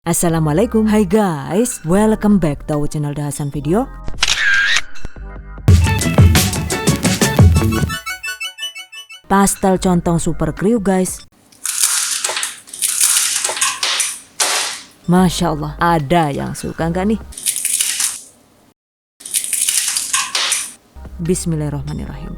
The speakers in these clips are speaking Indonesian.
Assalamualaikum. Hai guys, welcome back to our channel Dahasan Video. Pastel contong super kriuk guys. Masya Allah, ada yang suka nggak nih? Bismillahirrahmanirrahim.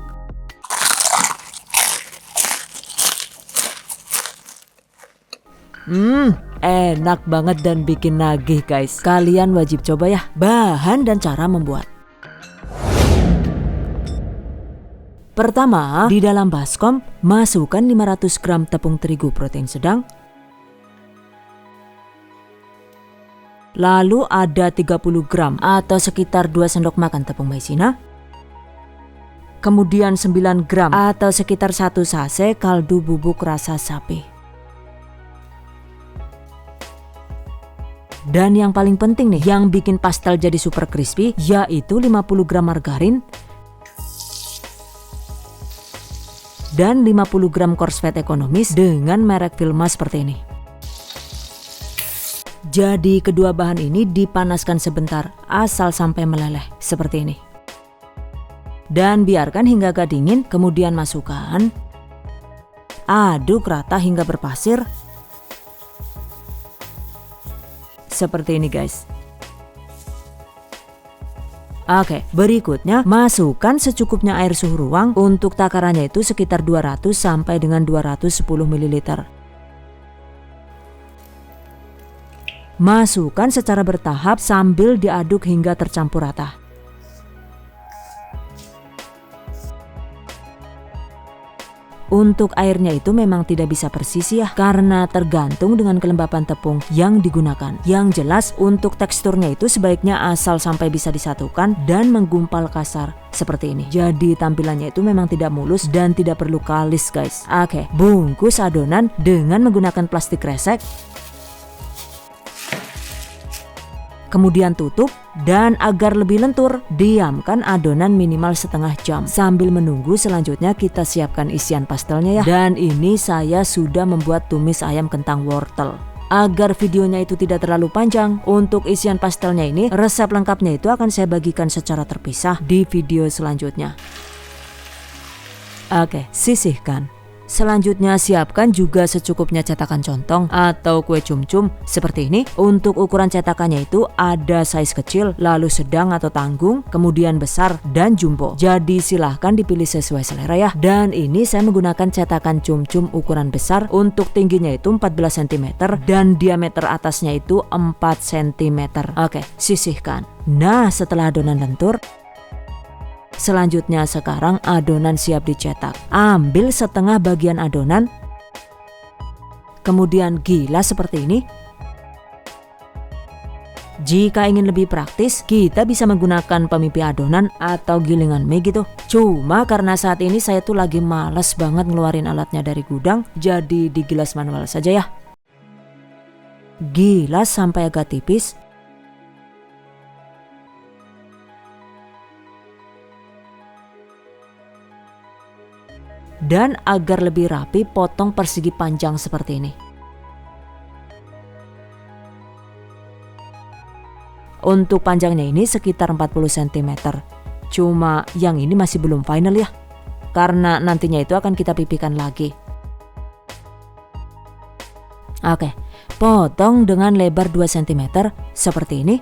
Enak banget dan bikin nagih guys. Kalian wajib coba ya. Bahan dan cara membuat. Pertama, di dalam baskom masukkan 500 gram tepung terigu protein sedang. Lalu ada 30 gram atau sekitar 2 sendok makan tepung maizena. Kemudian 9 gram atau sekitar 1 sachet kaldu bubuk rasa sapi. Dan yang paling penting nih, yang bikin pastel jadi super crispy, yaitu 50 gram margarin dan 50 gram coarse fat ekonomis dengan merek Vilma seperti ini. Jadi kedua bahan ini dipanaskan sebentar asal sampai meleleh seperti ini. Dan biarkan hingga agak dingin, kemudian masukkan. Aduk rata hingga berpasir. Seperti ini guys. Oke, berikutnya masukkan secukupnya air suhu ruang. Untuk takarannya itu sekitar 200 sampai dengan 210 ml. Masukkan secara bertahap sambil diaduk hingga tercampur rata. Untuk airnya itu memang tidak bisa persis ya, karena tergantung dengan kelembapan tepung yang digunakan. Yang jelas untuk teksturnya itu sebaiknya asal sampai bisa disatukan dan menggumpal kasar seperti ini. Jadi tampilannya itu memang tidak mulus dan tidak perlu kalis guys. Oke, bungkus adonan dengan menggunakan plastik kresek. Kemudian tutup, dan agar lebih lentur, diamkan adonan minimal setengah jam. Sambil menunggu selanjutnya kita siapkan isian pastelnya ya. Dan ini saya sudah membuat tumis ayam kentang wortel. Agar videonya itu tidak terlalu panjang, untuk isian pastelnya ini resep lengkapnya itu akan saya bagikan secara terpisah di video selanjutnya. Oke, sisihkan. Selanjutnya siapkan juga secukupnya cetakan contong atau kue cum-cum seperti ini. Untuk ukuran cetakannya itu ada size kecil, lalu sedang atau tanggung, kemudian besar dan jumbo. Jadi silahkan dipilih sesuai selera ya. Dan ini saya menggunakan cetakan cum-cum ukuran besar. Untuk tingginya itu 14 cm dan diameter atasnya itu 4 cm. Oke, sisihkan. Nah, setelah adonan lentur, selanjutnya sekarang adonan siap dicetak. Ambil setengah bagian adonan, kemudian gilas seperti ini. Jika ingin lebih praktis, kita bisa menggunakan pemipih adonan atau gilingan mie gitu. Cuma karena saat ini saya tuh lagi males banget ngeluarin alatnya dari gudang, jadi digilas manual saja ya. Gilas sampai agak tipis. Dan agar lebih rapi, potong persegi panjang seperti ini. Untuk panjangnya ini sekitar 40 cm. Cuma yang ini masih belum final ya, karena nantinya itu akan kita pipihkan lagi. Oke, potong dengan lebar 2 cm seperti ini.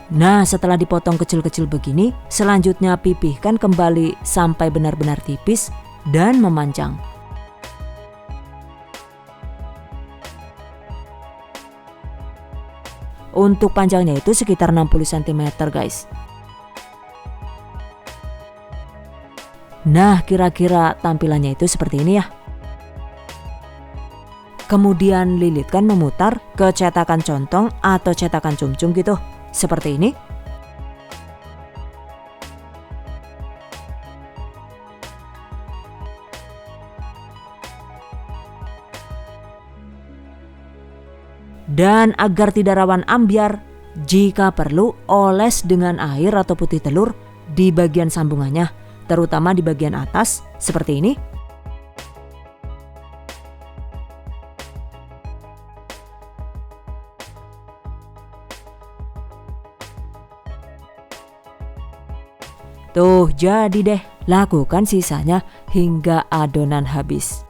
Nah, setelah dipotong kecil-kecil begini, selanjutnya pipihkan kembali sampai benar-benar tipis dan memanjang. Untuk panjangnya itu sekitar 60 cm guys. Nah, kira-kira tampilannya itu seperti ini ya. Kemudian lilitkan memutar ke cetakan contong atau cetakan cum-cum gitu, seperti ini. Dan agar tidak rawan ambyar, jika perlu oles dengan air atau putih telur di bagian sambungannya, terutama di bagian atas seperti ini. Tuh, jadi deh, lakukan sisanya hingga adonan habis.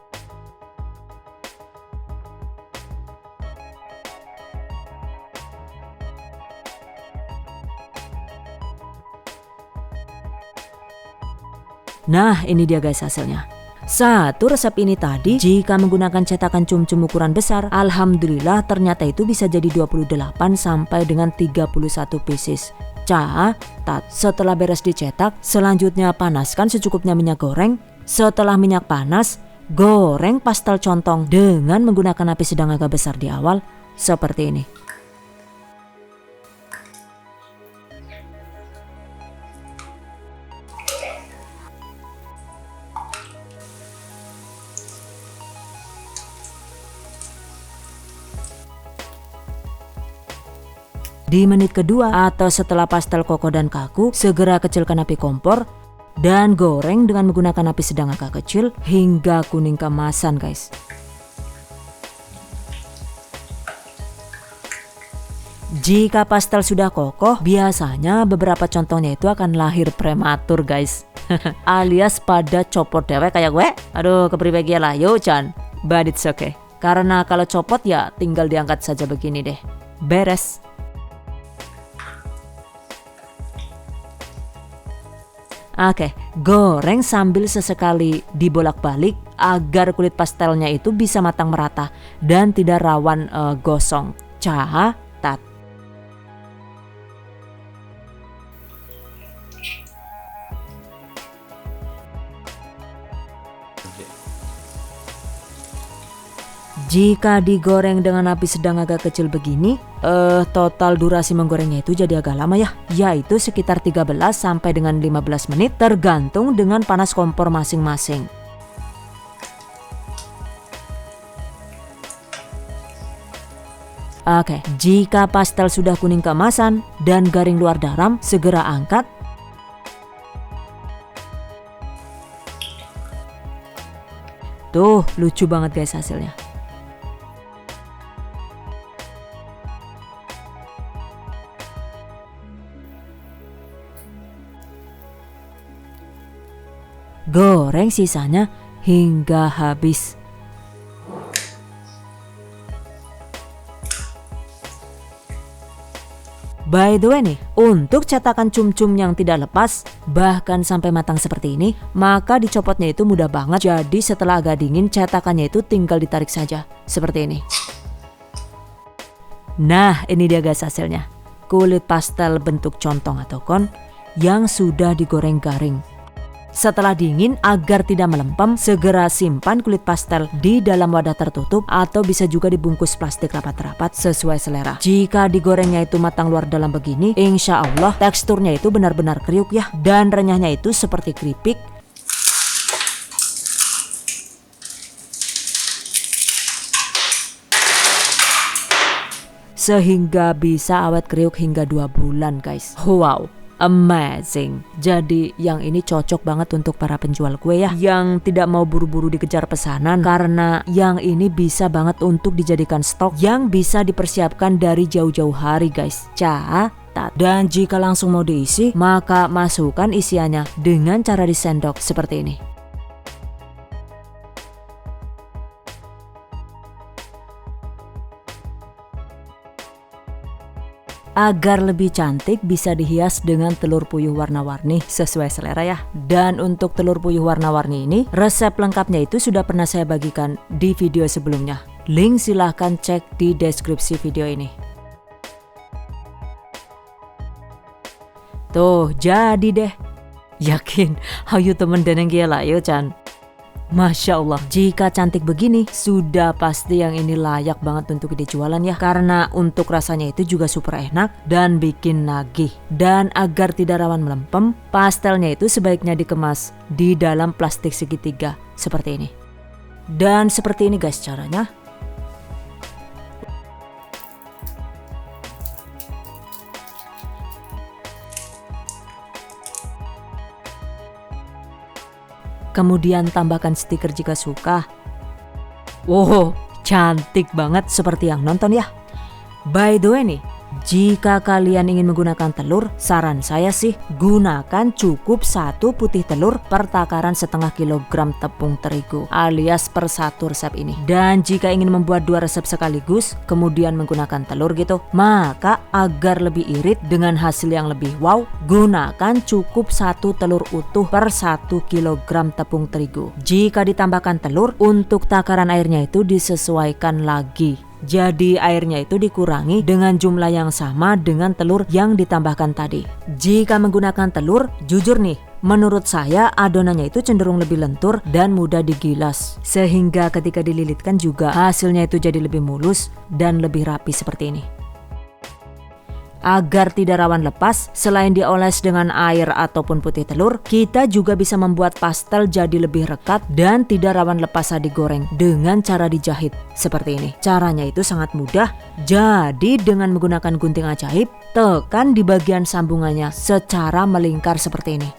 Nah, ini dia guys hasilnya. Satu resep ini tadi jika menggunakan cetakan cum-cum ukuran besar, alhamdulillah ternyata itu bisa jadi 28 sampai dengan 31 pieces. Catat, setelah beres dicetak, selanjutnya panaskan secukupnya minyak goreng. Setelah minyak panas, goreng pastel contong dengan menggunakan api sedang agak besar di awal, seperti ini. Di menit kedua atau setelah pastel kokoh dan kaku, segera kecilkan api kompor dan goreng dengan menggunakan api sedang agak kecil hingga kuning keemasan guys. Jika pastel sudah kokoh, biasanya beberapa contongnya itu akan lahir prematur guys. Alias pada copot dewek kayak gue. Aduh, kepribadian lah, yo Chan. But it's okay. Karena kalau copot ya tinggal diangkat saja begini deh. Beres. Oke, goreng sambil sesekali dibolak-balik agar kulit pastelnya itu bisa matang merata dan tidak rawan gosong. Catat. Jika digoreng dengan api sedang agak kecil begini, total durasi menggorengnya itu jadi agak lama ya, yaitu sekitar 13 sampai dengan 15 menit tergantung dengan panas kompor masing-masing. Oke, jika pastel sudah kuning keemasan dan garing luar dalam, segera angkat. Tuh, lucu banget guys hasilnya. Goreng sisanya hingga habis. By the way nih, untuk cetakan cum-cum yang tidak lepas, bahkan sampai matang seperti ini, maka dicopotnya itu mudah banget. Jadi setelah agak dingin, cetakannya itu tinggal ditarik saja, seperti ini. Nah, ini dia guys hasilnya. Kulit pastel bentuk contong atau kon yang sudah digoreng garing. Setelah dingin, agar tidak melempem, segera simpan kulit pastel di dalam wadah tertutup atau bisa juga dibungkus plastik rapat-rapat sesuai selera. Jika digorengnya itu matang luar dalam begini, insya Allah teksturnya itu benar-benar kriuk ya, dan renyahnya itu seperti keripik. Sehingga bisa awet kriuk hingga 2 bulan guys. Wow, amazing. Jadi yang ini cocok banget untuk para penjual kue ya, yang tidak mau buru-buru dikejar pesanan, karena yang ini bisa banget untuk dijadikan stok yang bisa dipersiapkan dari jauh-jauh hari guys. Catat. Dan jika langsung mau diisi, maka masukkan isiannya dengan cara disendok seperti ini. Agar lebih cantik bisa dihias dengan telur puyuh warna-warni sesuai selera ya. Dan untuk telur puyuh warna-warni ini, resep lengkapnya itu sudah pernah saya bagikan di video sebelumnya. Link silahkan cek di deskripsi video ini. Tuh, jadi deh. Yakin, hayu temen deneng kia lah yo Chan. Masya Allah, jika cantik begini, sudah pasti yang ini layak banget untuk dijualan ya. Karena untuk rasanya itu juga super enak dan bikin nagih. Dan agar tidak rawan melempem, pastelnya itu sebaiknya dikemas di dalam plastik segitiga seperti ini. Dan seperti ini guys caranya. Kemudian tambahkan stiker jika suka. Wow, cantik banget seperti yang nonton ya. By the way nih, jika kalian ingin menggunakan telur, saran saya sih gunakan cukup 1 putih telur per takaran setengah kilogram tepung terigu alias per 1 resep ini. Dan jika ingin membuat 2 resep sekaligus kemudian menggunakan telur gitu, maka agar lebih irit dengan hasil yang lebih wow, gunakan cukup 1 telur utuh per 1 kilogram tepung terigu. Jika ditambahkan telur, untuk takaran airnya itu disesuaikan lagi. Jadi airnya itu dikurangi dengan jumlah yang sama dengan telur yang ditambahkan tadi. Jika menggunakan telur, jujur nih, menurut saya adonannya itu cenderung lebih lentur dan mudah digilas. Sehingga ketika dililitkan juga hasilnya itu jadi lebih mulus dan lebih rapi seperti ini. Agar tidak rawan lepas, selain dioles dengan air ataupun putih telur, kita juga bisa membuat pastel jadi lebih rekat dan tidak rawan lepas saat digoreng dengan cara dijahit seperti ini. Caranya itu sangat mudah, jadi dengan menggunakan gunting ajaib, tekan di bagian sambungannya secara melingkar seperti ini.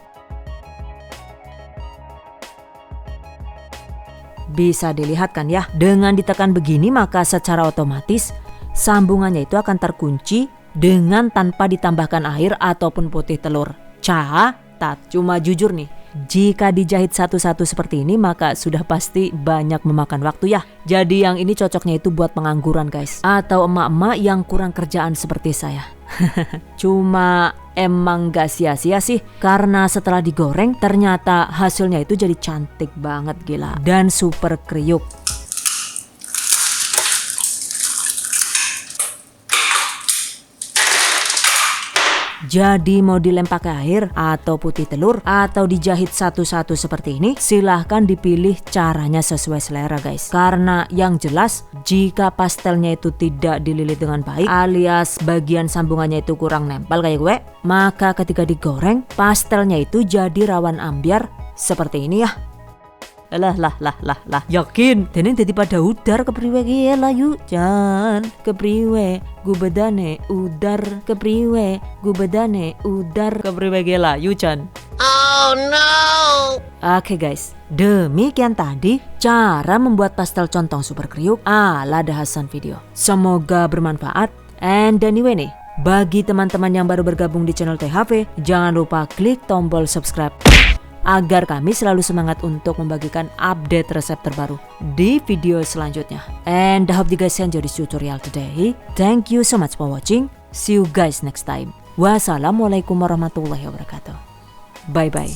Bisa dilihat kan ya, dengan ditekan begini maka secara otomatis sambungannya itu akan terkunci dengan tanpa ditambahkan air ataupun putih telur. Catat, cuma jujur nih, jika dijahit satu-satu seperti ini maka sudah pasti banyak memakan waktu ya. Jadi yang ini cocoknya itu buat pengangguran guys, atau emak-emak yang kurang kerjaan seperti saya. Cuma emang gak sia-sia sih, karena setelah digoreng ternyata hasilnya itu jadi cantik banget gila dan super kriuk. Jadi mau dilem pakai air atau putih telur atau dijahit satu-satu seperti ini, silahkan dipilih caranya sesuai selera guys. Karena yang jelas jika pastelnya itu tidak dililit dengan baik alias bagian sambungannya itu kurang nempel kayak gue, maka ketika digoreng pastelnya itu jadi rawan ambyar seperti ini ya. Lah, yakin dene dadi pada udar kepriwe ki lah yuk jan kepriwe gubedane udar kepriwe gubedane udar kepriwe ki lah yuk jan. Oh no. Oke guys, demikian tadi cara membuat pastel contong super kriuk ala Dahasan Video. Semoga bermanfaat. And anyway nih, bagi teman-teman yang baru bergabung di channel THV, jangan lupa klik tombol subscribe agar kami selalu semangat untuk membagikan update resep terbaru di video selanjutnya. And I hope you guys enjoy this tutorial today. Thank you so much for watching. See you guys next time. Wassalamualaikum warahmatullahi wabarakatuh. Bye bye.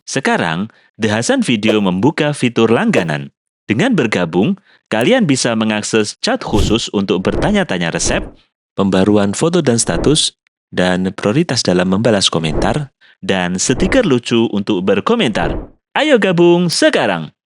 Sekarang, Dahasan Video membuka fitur langganan. Dengan bergabung, kalian bisa mengakses chat khusus untuk bertanya-tanya resep, pembaruan foto dan status, dan prioritas dalam membalas komentar, dan stiker lucu untuk berkomentar. Ayo gabung sekarang!